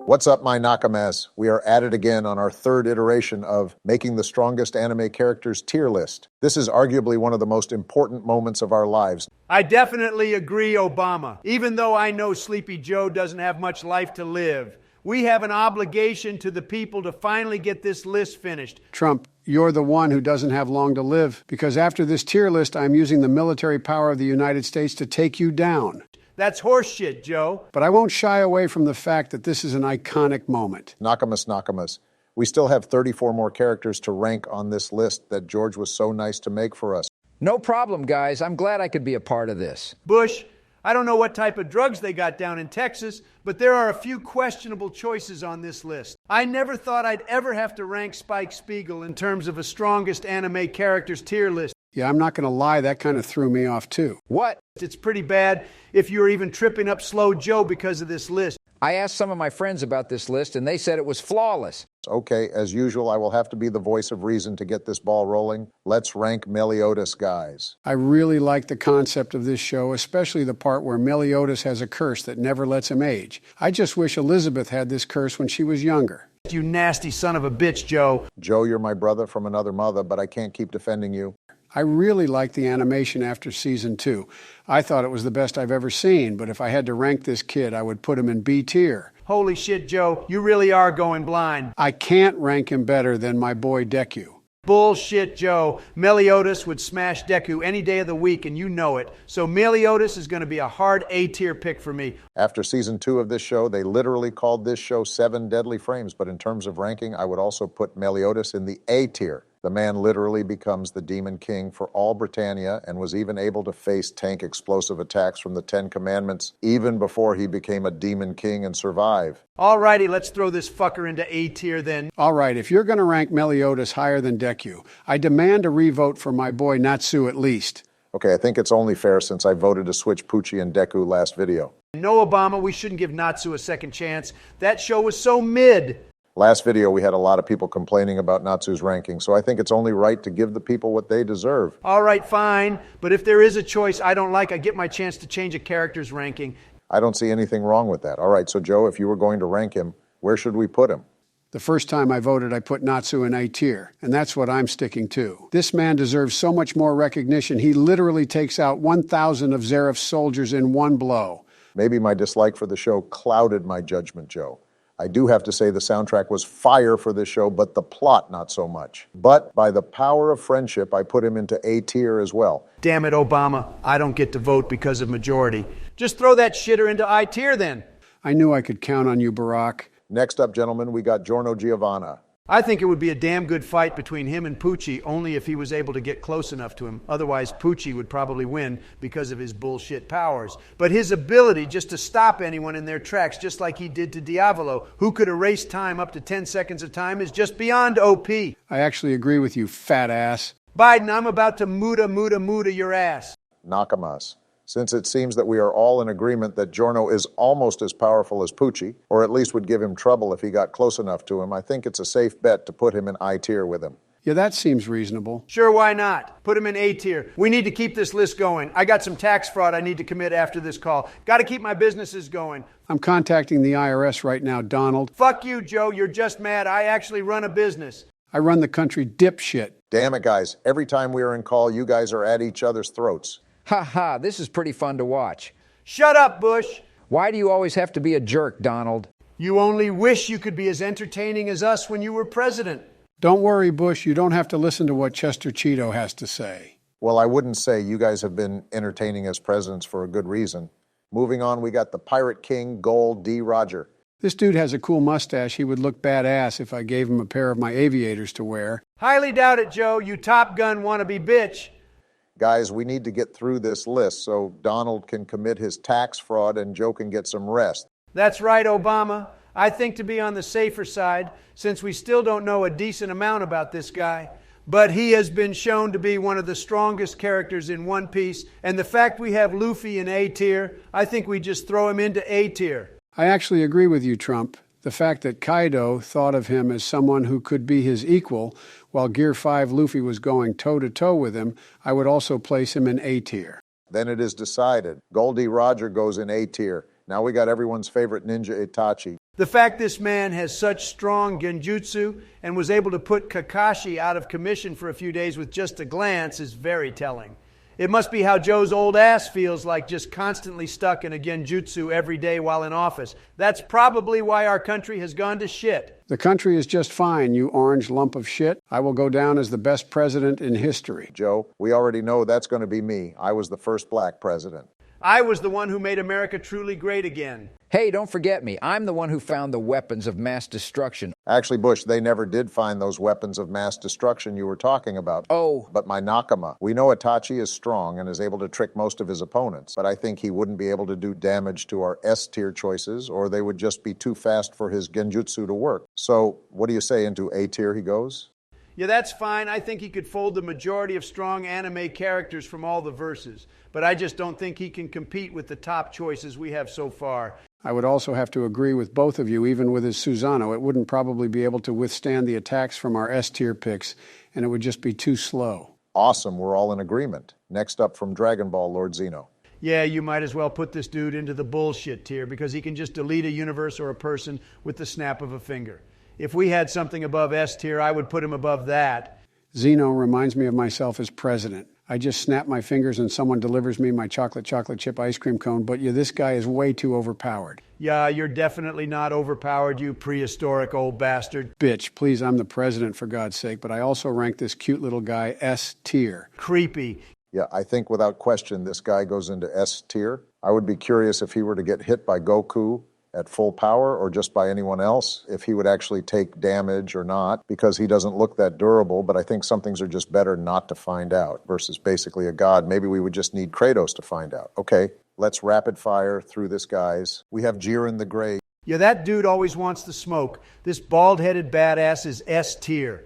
What's up, my Nakamas? We are at it again on our third iteration of Making the Strongest Anime Characters tier list. This is arguably one of the most important moments of our lives. I definitely agree, Obama. Even though I know Sleepy Joe doesn't have much life to live, we have an obligation to the people to finally get this list finished. Trump, you're the one who doesn't have long to live, because after this tier list, I'm using the military power of the United States to take you down. That's horseshit, Joe. But I won't shy away from the fact that this is an iconic moment. Nakamas. We still have 34 more characters to rank on this list that George was so nice to make for us. No problem, guys. I'm glad I could be a part of this. Bush, I don't know what type of drugs they got down in Texas, but there are a few questionable choices on this list. I never thought I'd ever have to rank Spike Spiegel in terms of a strongest anime characters tier list. Yeah, I'm not going to lie, that kind of threw me off too. What? It's pretty bad if you're even tripping up Slow Joe because of this list. I asked some of my friends about this list, and they said it was flawless. Okay, as usual, I will have to be the voice of reason to get this ball rolling. Let's rank Meliodas, guys. I really like the concept of this show, especially the part where Meliodas has a curse that never lets him age. I just wish Elizabeth had this curse when she was younger. You nasty son of a bitch, Joe. Joe, you're my brother from another mother, but I can't keep defending you. I really liked the animation after season 2. I thought it was the best I've ever seen, but if I had to rank this kid, I would put him in B tier. Holy shit, Joe, you really are going blind. I can't rank him better than my boy Deku. Bullshit, Joe. Meliodas would smash Deku any day of the week, and you know it. So Meliodas is going to be a hard A-tier pick for me. After season 2 of this show, they literally called this show 7 Deadly Frames, but in terms of ranking, I would also put Meliodas in the A tier. The man literally becomes the Demon King for all Britannia and was even able to face tank explosive attacks from the 10 Commandments even before he became a Demon King and survive. Alrighty, let's throw this fucker into A tier then. Alright, if you're going to rank Meliodas higher than Deku, I demand a revote for my boy Natsu at least. Okay, I think it's only fair since I voted to switch Poochie and Deku last video. No, Obama, we shouldn't give Natsu a second chance. That show was so mid. Last video, we had a lot of people complaining about Natsu's ranking, so I think it's only right to give the people what they deserve. All right, fine. But if there is a choice I don't like, I get my chance to change a character's ranking. I don't see anything wrong with that. All right, so Joe, if you were going to rank him, where should we put him? The first time I voted, I put Natsu in A tier, and that's what I'm sticking to. This man deserves so much more recognition. He literally takes out 1,000 of Zeref's soldiers in one blow. Maybe my dislike for the show clouded my judgment, Joe. I do have to say the soundtrack was fire for this show, but the plot not so much. But by the power of friendship, I put him into A tier as well. Damn it, Obama. I don't get to vote because of majority. Just throw that shitter into I tier then. I knew I could count on you, Barack. Next up, gentlemen, we got Giorno Giovanna. I think it would be a damn good fight between him and Poochie, only if he was able to get close enough to him. Otherwise, Poochie would probably win because of his bullshit powers. But his ability just to stop anyone in their tracks, just like he did to Diavolo, who could erase time up to 10 seconds of time, is just beyond OP. I actually agree with you, fat ass. Biden, I'm about to muda your ass. Nakamas. Since it seems that we are all in agreement that Giorno is almost as powerful as Poochie, or at least would give him trouble if he got close enough to him, I think it's a safe bet to put him in I tier with him. Yeah, that seems reasonable. Sure, why not? Put him in A tier. We need to keep this list going. I got some tax fraud I need to commit after this call. Got to keep my businesses going. I'm contacting the IRS right now, Donald. Fuck you, Joe. You're just mad. I actually run a business. I run the country dipshit. Damn it, guys. Every time we are in call, you guys are at each other's throats. Ha ha, this is pretty fun to watch. Shut up, Bush. Why do you always have to be a jerk, Donald? You only wish you could be as entertaining as us when you were president. Don't worry, Bush. You don't have to listen to what Chester Cheeto has to say. Well, I wouldn't say you guys have been entertaining as presidents for a good reason. Moving on, we got the Pirate King, Gold D. Roger. This dude has a cool mustache. He would look badass if I gave him a pair of my aviators to wear. Highly doubt it, Joe. You Top Gun wannabe bitch. Guys, we need to get through this list so Donald can commit his tax fraud and Joe can get some rest. That's right, Obama. I think to be on the safer side, since we still don't know a decent amount about this guy, but he has been shown to be one of the strongest characters in One Piece, and the fact we have Luffy in A tier, I think we just throw him into A tier. I actually agree with you, Trump. The fact that Kaido thought of him as someone who could be his equal, while Gear 5 Luffy was going toe-to-toe with him, I would also place him in A tier. Then it is decided. Goldie Roger goes in A tier. Now we got everyone's favorite ninja, Itachi. The fact this man has such strong genjutsu and was able to put Kakashi out of commission for a few days with just a glance is very telling. It must be how Joe's old ass feels like, just constantly stuck in a genjutsu every day while in office. That's probably why our country has gone to shit. The country is just fine, you orange lump of shit. I will go down as the best president in history. Joe, we already know that's going to be me. I was the first black president. I was the one who made America truly great again. Hey, don't forget me. I'm the one who found the weapons of mass destruction. Actually, Bush, they never did find those weapons of mass destruction you were talking about. Oh. But my Nakama. We know Itachi is strong and is able to trick most of his opponents, but I think he wouldn't be able to do damage to our S-tier choices, or they would just be too fast for his genjutsu to work. So, what do you say, into A-tier he goes? Yeah, that's fine. I think he could fold the majority of strong anime characters from all the verses. But I just don't think he can compete with the top choices we have so far. I would also have to agree with both of you, even with his Susanoo. It wouldn't probably be able to withstand the attacks from our S-tier picks, and it would just be too slow. Awesome, we're all in agreement. Next up from Dragon Ball, Lord Zeno. Yeah, you might as well put this dude into the bullshit tier because he can just delete a universe or a person with the snap of a finger. If we had something above S tier, I would put him above that. Zeno reminds me of myself as president. I just snap my fingers and someone delivers me my chocolate chip ice cream cone, but yeah, this guy is way too overpowered. Yeah, you're definitely not overpowered, you prehistoric old bastard. Bitch, please, I'm the president for God's sake, but I also rank this cute little guy S tier. Creepy. Yeah, I think without question this guy goes into S tier. I would be curious if he were to get hit by Goku at full power or just by anyone else, if he would actually take damage or not, because he doesn't look that durable, but I think some things are just better not to find out versus basically a god. Maybe we would just need Kratos to find out. Okay, let's rapid fire through this, guys. We have Jiren the Grey. Yeah, that dude always wants the smoke. This bald-headed badass is S tier.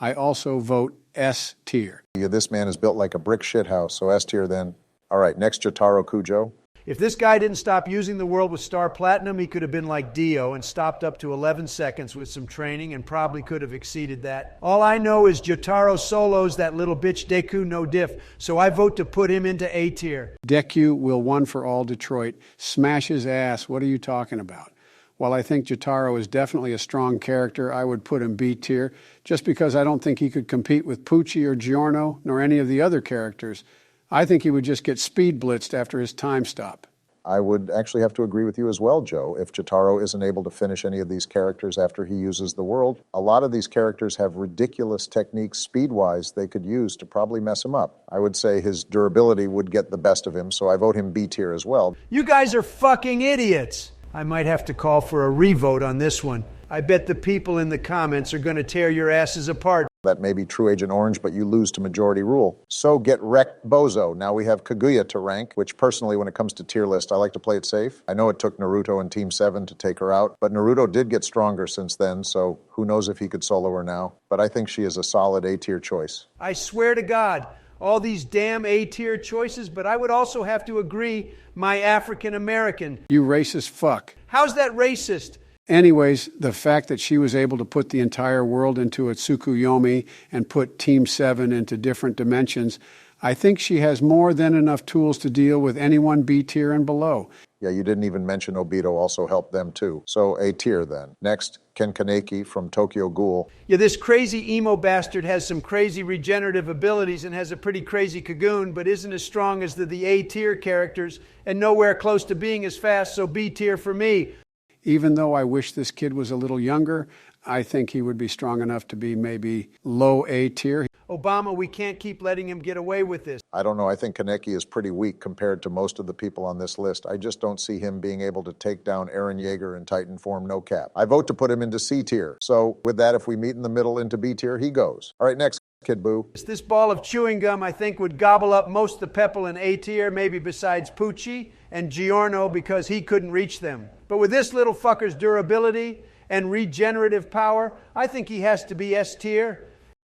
I also vote S tier. Yeah, this man is built like a brick shithouse, so S tier then. All right, next Jotaro Kujo. If this guy didn't stop using the world with Star Platinum, he could have been like Dio and stopped up to 11 seconds with some training and probably could have exceeded that. All I know is Jotaro solos that little bitch Deku no diff, so I vote to put him into A tier. Deku will one for all Detroit. Smash his ass. What are you talking about? While I think Jotaro is definitely a strong character, I would put him B tier, just because I don't think he could compete with Pucci or Giorno, nor any of the other characters. I think he would just get speed blitzed after his time stop. I would actually have to agree with you as well, Joe. If Jotaro isn't able to finish any of these characters after he uses the world, a lot of these characters have ridiculous techniques speed-wise they could use to probably mess him up. I would say his durability would get the best of him, so I vote him B tier as well. You guys are fucking idiots. I might have to call for a revote on this one. I bet the people in the comments are going to tear your asses apart. That may be true, Agent Orange, but you lose to majority rule. So get wrecked, bozo. Now we have Kaguya to rank, which personally, when it comes to tier list, I like to play it safe. I know it took Naruto and Team 7 to take her out, but Naruto did get stronger since then, so who knows if he could solo her now. But I think she is a solid A-tier choice. I swear to God, all these damn A-tier choices, but I would also have to agree, my African American. You racist fuck. How's that racist? Anyways, the fact that she was able to put the entire world into a Tsukuyomi and put Team 7 into different dimensions, I think she has more than enough tools to deal with anyone B tier and below. Yeah, you didn't even mention Obito also helped them too. So A tier then. Next, Ken Kaneki from Tokyo Ghoul. Yeah, this crazy emo bastard has some crazy regenerative abilities and has a pretty crazy Kagoon, but isn't as strong as the A tier characters and nowhere close to being as fast, so B tier for me. Even though I wish this kid was a little younger, I think he would be strong enough to be maybe low A tier. Obama, we can't keep letting him get away with this. I don't know. I think Kaneki is pretty weak compared to most of the people on this list. I just don't see him being able to take down Eren Yeager in Titan form, no cap. I vote to put him into C tier. So with that, if we meet in the middle into B tier, he goes. All right, next, Kid Buu. This ball of chewing gum, I think, would gobble up most of the people in A tier, maybe besides Pucci and Giorno because he couldn't reach them. But with this little fucker's durability and regenerative power, I think he has to be S tier.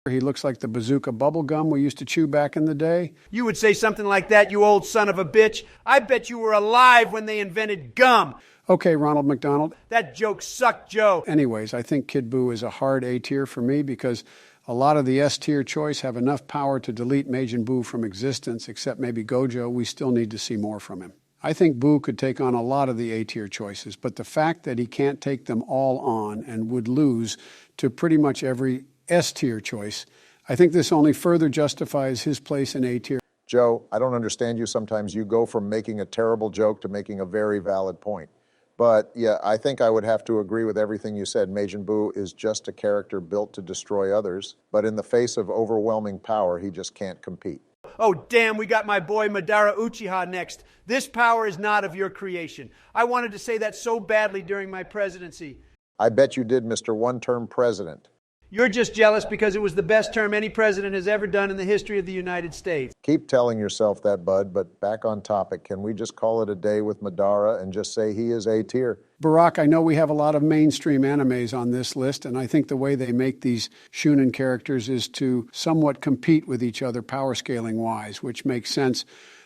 He looks like the bazooka bubble gum we used to chew back in the day. You would say something like that, you old son of a bitch. I bet you were alive when they invented gum. Okay, Ronald McDonald. That joke sucked, Joe. Anyways, I think Kid Buu is a hard A tier for me because a lot of the S tier choice have enough power to delete Majin Buu from existence, except maybe Gojo. We still need to see more from him. I think Buu could take on a lot of the A-tier choices, but the fact that he can't take them all on and would lose to pretty much every S-tier choice, I think this only further justifies his place in A-tier. Joe, I don't understand you. Sometimes you go from making a terrible joke to making a very valid point. But yeah, I think I would have to agree with everything you said. Majin Buu is just a character built to destroy others, but in the face of overwhelming power, he just can't compete. Oh, damn, we got my boy Madara Uchiha next. This power is not of your creation. I wanted to say that so badly during my presidency. I bet you did, Mr. One-Term President. You're just jealous because it was the best term any president has ever done in the history of the United States. Keep telling yourself that, bud, but back on topic. Can we just call it a day with Madara and just say he is A-tier? Barack, I know we have a lot of mainstream animes on this list, and I think the way they make these Shunin characters is to somewhat compete with each other power scaling wise, which makes sense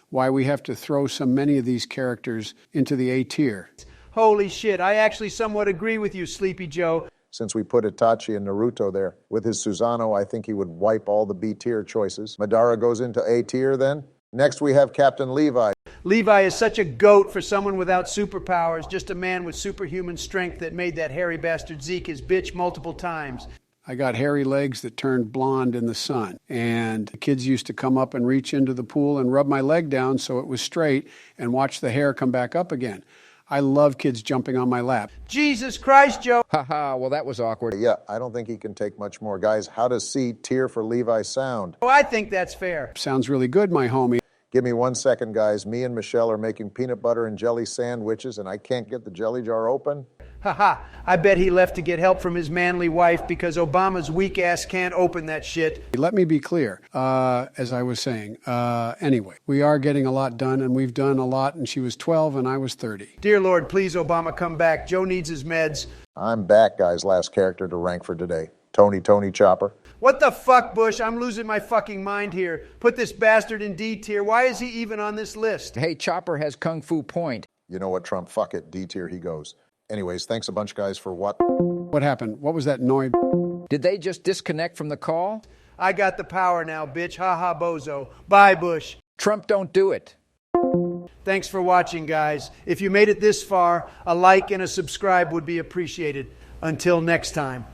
why we have to throw so many of these characters into the A-tier. Holy shit, I actually somewhat agree with you, Sleepy Joe. Since we put Itachi and Naruto there. With his Susanoo, I think he would wipe all the B-tier choices. Madara goes into A-tier then. Next we have Captain Levi. Levi is such a goat for someone without superpowers, just a man with superhuman strength that made that hairy bastard Zeke his bitch multiple times. I got hairy legs that turned blonde in the sun, and the kids used to come up and reach into the pool and rub my leg down so it was straight and watch the hair come back up again. I love kids jumping on my lap. Jesus Christ, Joe. Haha, well, that was awkward. Yeah, I don't think he can take much more. Guys, how does C-tier for Levi sound? Oh, I think that's fair. Sounds really good, my homie. Give me 1 second, guys. Me and Michelle are making peanut butter and jelly sandwiches, and I can't get the jelly jar open. Haha, I bet he left to get help from his manly wife because Obama's weak ass can't open that shit. Let me be clear, as I was saying. Anyway, we are getting a lot done, and we've done a lot, and she was 12 and I was 30. Dear Lord, please, Obama, come back. Joe needs his meds. I'm back, guys. Last character to rank for today. Tony Chopper. What the fuck, Bush? I'm losing my fucking mind here. Put this bastard in D tier. Why is he even on this list? Hey, Chopper has Kung Fu Point. You know what, Trump? Fuck it. D tier he goes. Anyways, thanks a bunch, guys, for what? What happened? What was that noise? Did they just disconnect from the call? I got the power now, bitch. Ha ha, bozo. Bye, Bush. Trump, don't do it. Thanks for watching, guys. If you made it this far, a like and a subscribe would be appreciated. Until next time.